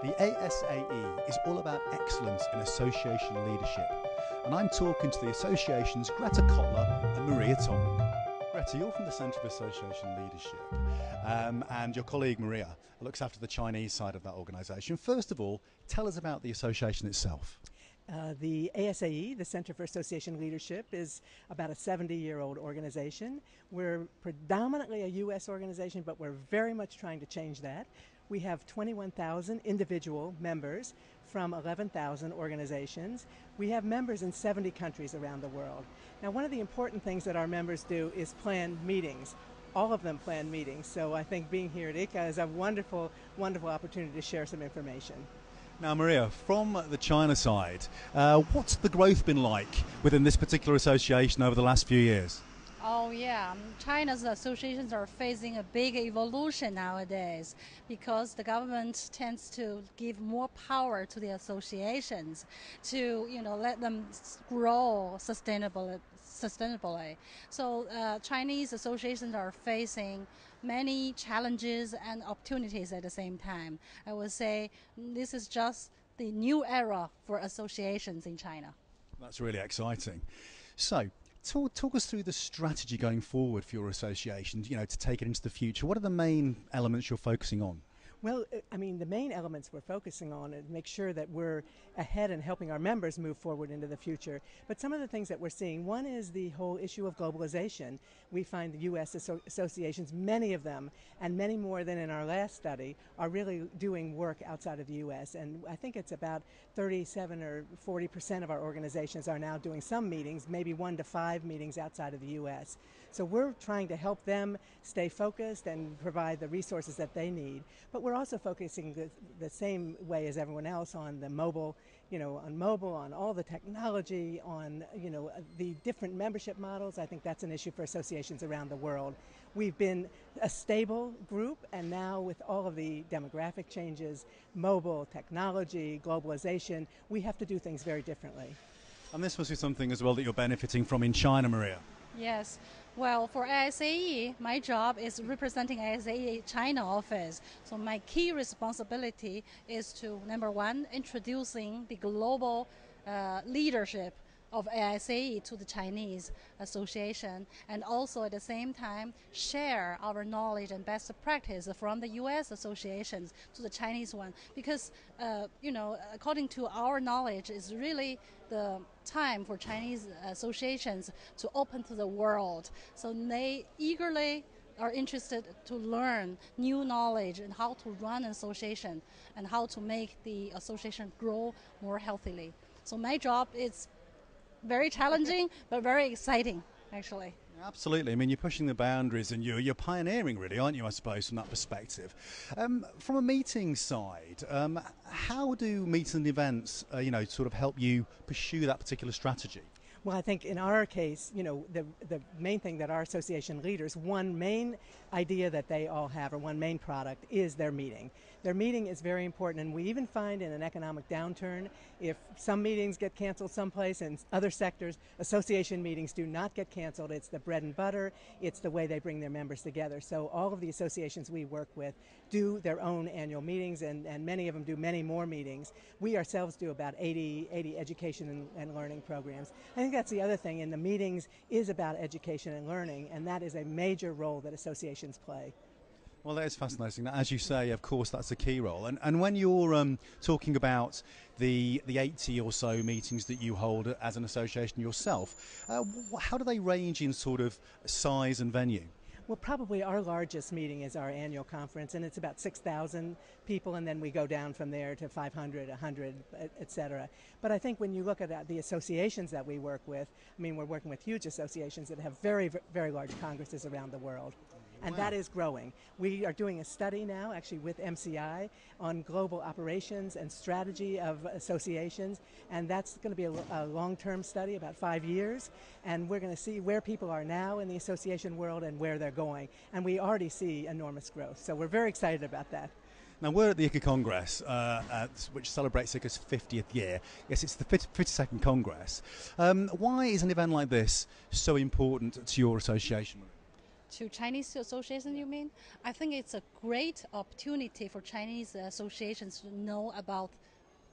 The ASAE is all about excellence in association leadership, and I'm talking to the association's Greta Kotler and Marian Tong. Greta, you're from the Centre for Association Leadership, and your colleague Maria looks after the Chinese side of that organisation. First of all, tell us about the association itself. The ASAE, the Center for Association Leadership, is about a 70-year-old organization. We're predominantly a U.S. organization, but we're very much trying to change that. We have 21,000 individual members from 11,000 organizations. We have members in 70 countries around the world. Now, one of the important things that our members do is plan meetings. All of them plan meetings, so I think being here at ICA is a wonderful, wonderful opportunity to share some information. Now, Maria, from the China side, what's the growth been like within this particular association over the last few years? Oh yeah, China's associations are facing a big evolution nowadays because the government tends to give more power to the associations to, let them grow sustainably. So Chinese associations are facing many challenges and opportunities at the same time. I would say this is just the new era for associations in China. That's really exciting. So, talk us through the strategy going forward for your association, to take it into the future. What are the main elements you're focusing on? Well, the main elements we're focusing on is make sure that we're ahead and helping our members move forward into the future. But some of the things that we're seeing, one is the whole issue of globalization. We find the U.S. associations, many of them, and many more than in our last study, are really doing work outside of the U.S. And I think it's about 37 or 40% of our organizations are now doing some meetings, maybe 1 to 5 meetings outside of the U.S. So we're trying to help them stay focused and provide the resources that they need. But we're also focusing the same way as everyone else on the mobile, on all the technology, on, the different membership models. I think that's an issue for associations around the world. We've been a stable group, and now with all of the demographic changes, mobile, technology, globalization, we have to do things very differently. And this must be something as well that you're benefiting from in China, Maria. Yes. Well, for ASAE, my job is representing ASAE China office. So my key responsibility is to, number one, introducing the global leadership of ASAE to the Chinese association, and also at the same time share our knowledge and best practice from the U.S. associations to the Chinese one. Because, according to our knowledge, it's really the time for Chinese associations to open to the world. So they eagerly are interested to learn new knowledge and how to run an association and how to make the association grow more healthily. So my job is very challenging, but very exciting, actually. Absolutely. You're pushing the boundaries and you're pioneering, really, aren't you, I suppose, from that perspective. From a meeting side, how do meetings and events, sort of help you pursue that particular strategy? Well, I think in our case, the main thing that our association leaders, one main idea that they all have, or one main product, is their meeting. Their meeting is very important, and we even find in an economic downturn, if some meetings get canceled someplace in other sectors, association meetings do not get canceled. It's the bread and butter. It's the way they bring their members together. So all of the associations we work with do their own annual meetings, and many of them do many more meetings. We ourselves do about 80 education and learning programs. I think that's the other thing in the meetings is about education and learning, and that is a major role that associations play. Well, that is fascinating. As you say, of course, that's a key role. And when you're talking about the 80 or so meetings that you hold as an association yourself, how do they range in sort of size and venue? Well, probably our largest meeting is our annual conference, and it's about 6,000 people, and then we go down from there to 500, 100, et cetera. But I think when you look at the associations that we work with, we're working with huge associations that have very, very large congresses around the world. And Wow. that is growing. We are doing a study now, actually with MCI, on global operations and strategy of associations, and that's going to be a long-term study, about 5 years, and we're going to see where people are now in the association world and where they're going. And we already see enormous growth, so we're very excited about that. Now, we're at the Yuca Congress, which celebrates ICA's 50th year. Yes, it's the 52nd Congress. Why is an event like this so important to your association? To Chinese association, you mean? I think it's a great opportunity for Chinese associations to know about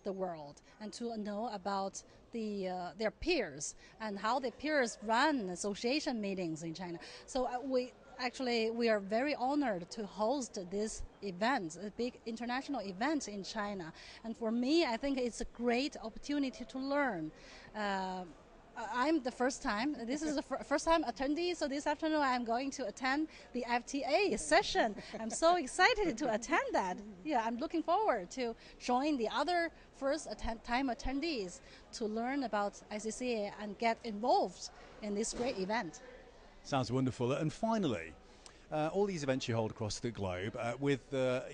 the world and to know about their peers and how the peers run association meetings in China. So we are very honored to host this event, a big international event in China. And for me, I think it's a great opportunity to learn. I'm the first time. This is the first time attendee. So this afternoon I'm going to attend the FTA session. I'm so excited to attend that. Yeah, I'm looking forward to join the other time attendees to learn about ICCA and get involved in this great event. Sounds wonderful. And finally, all these events you hold across the globe, with the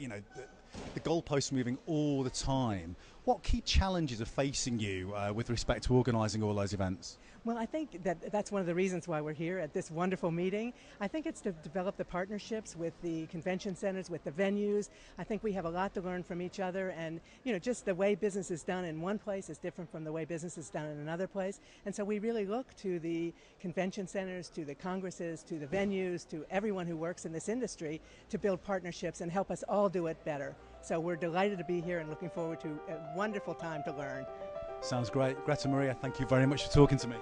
goalposts moving all the time, what key challenges are facing you with respect to organising all those events? Well, I think that's one of the reasons why we're here at this wonderful meeting. I think it's to develop the partnerships with the convention centers, with the venues. I think we have a lot to learn from each other, and just the way business is done in one place is different from the way business is done in another place. And so we really look to the convention centers, to the congresses, to the venues, to everyone who works in this industry to build partnerships and help us all do it better. So we're delighted to be here and looking forward to a wonderful time to learn. Sounds great. Greta Maria, thank you very much for talking to me.